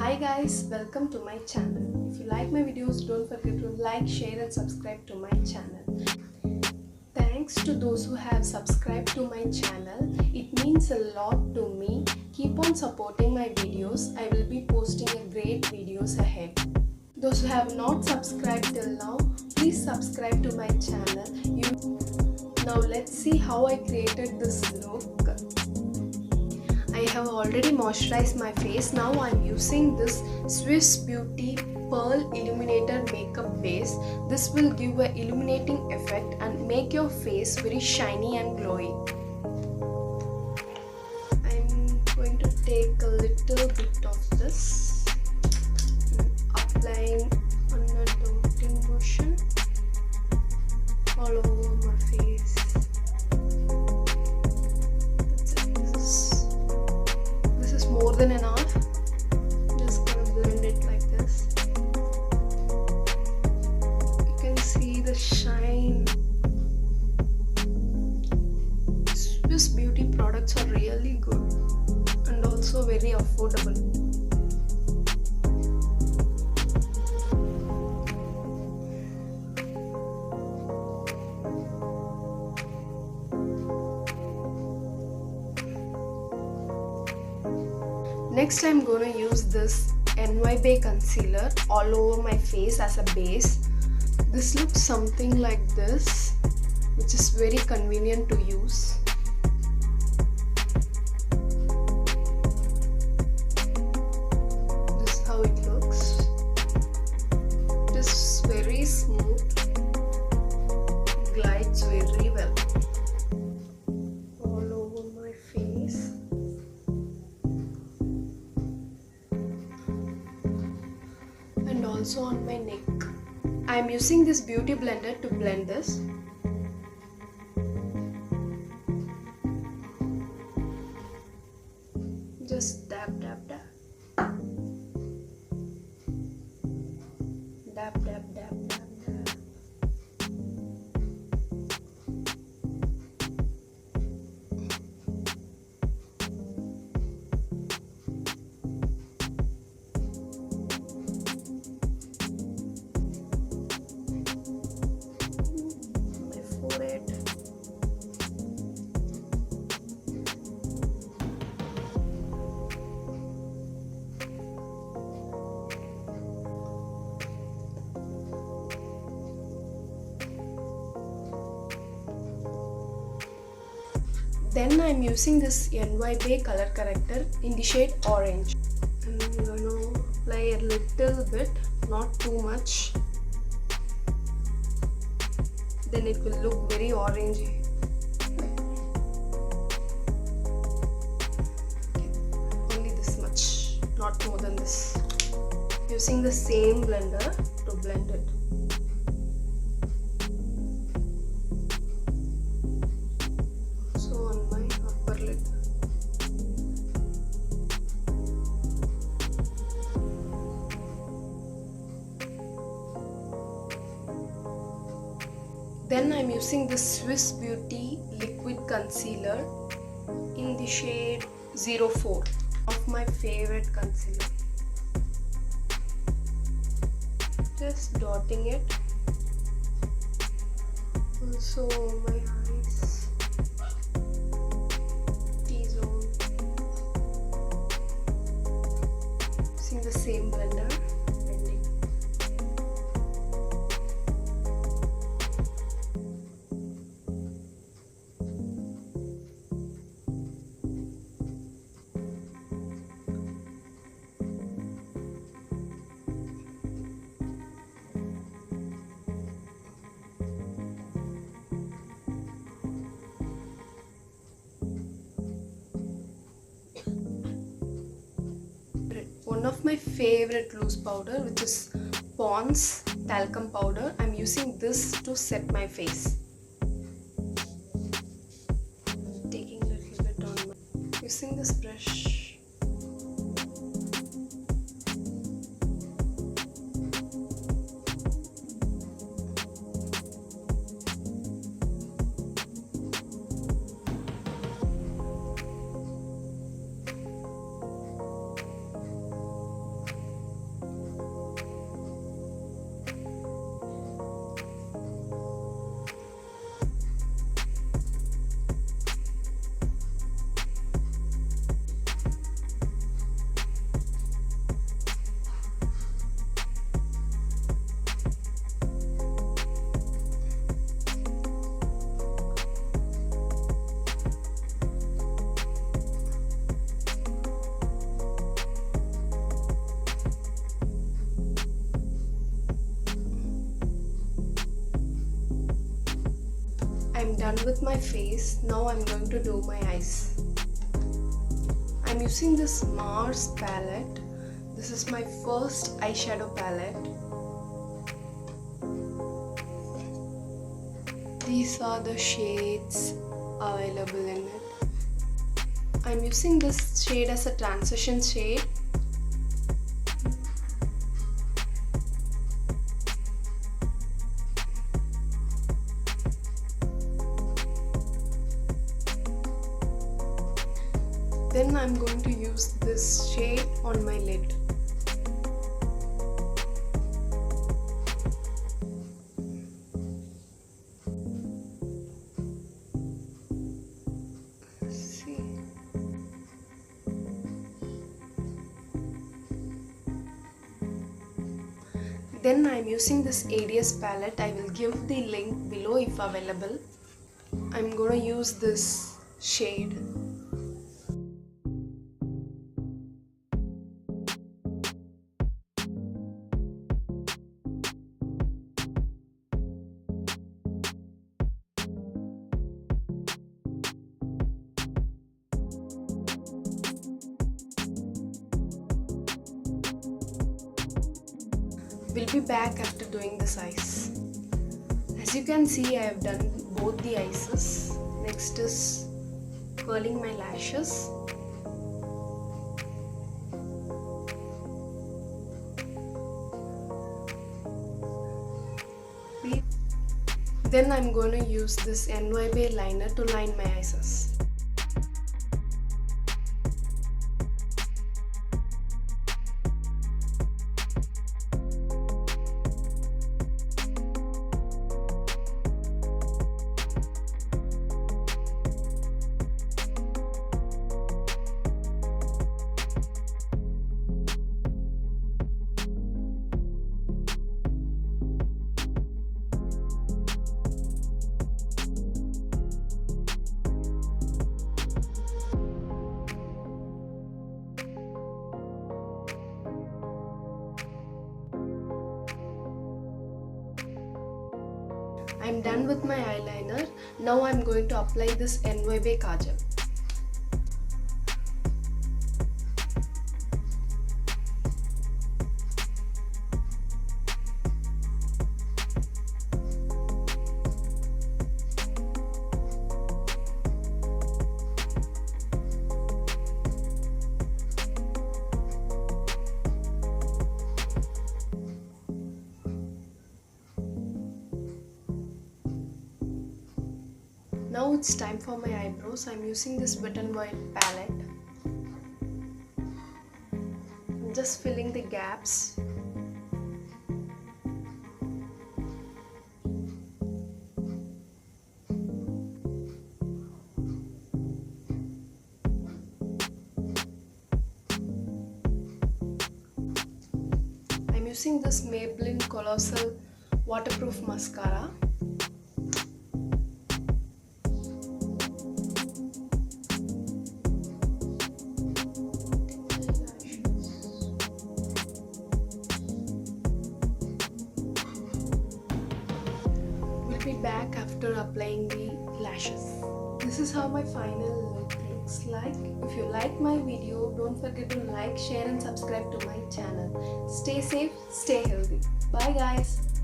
Hi guys, welcome to my channel. If you like my videos, don't forget to like, share and subscribe to my channel. Thanks to those who have subscribed to my channel. It means a lot to me. Keep on supporting my videos. I will be posting a great videos ahead. Those who have not subscribed till now, please subscribe to my channel. Now let's see how I created this look. I have already moisturized my face. Now I'm using this Swiss Beauty Pearl Illuminator Makeup Base. This will give an illuminating effect and make your face very shiny and glowy. I'm going to take a little bit of this, applying on a dotting motion all over my face. More than enough. Just gonna blend it like this. You can see the shine. Swiss Beauty products are really good and also very affordable. Next, I'm going to use this NYB concealer all over my face as a base. This looks something like this, which is very convenient to use. This is how it looks. It is very smooth, glides very well all over my face. And also on my neck. I am using this beauty blender to blend this. Just dab dab dab. Dab dab dab dab dab. Then I'm using this NYB color corrector in the shade orange. I'm going to apply a little bit, not too much. Then it will look very orangey. Okay. Only this much, not more than this. Using the same blender to blend it. Then I'm using the Swiss Beauty Liquid Concealer in the shade 04, of my favorite concealer. Just dotting it. Also my eyes, T-zone. Using the same blender. One of my favorite loose powder, which is Pond's talcum powder. I'm using this to set my face. Taking a little bit on using this brush. done with my face. Now I'm going to do my eyes. I'm using this Mars palette. This is my first eyeshadow palette. These are the shades available in it. I'm using this shade as a transition shade. Then I'm going to use this shade on my lid. See. Then I'm using this ADS palette. I will give the link below if available. I'm gonna use this shade. We'll be back after doing this eyes. As you can see, I have done both the eyes. Next is curling my lashes. Then I'm going to use this NYB liner to line my eyes. I'm done with my eyeliner. Now I'm going to apply this NYB Kajal. Now it's time for my eyebrows. I'm using this Wet n Wild palette. I'm just filling the gaps. I'm using this Maybelline Colossal Waterproof Mascara. Be back after applying the lashes. This is how my final look looks like. If you like my video, don't forget to like, share and subscribe to my channel. Stay safe, stay healthy. Bye guys.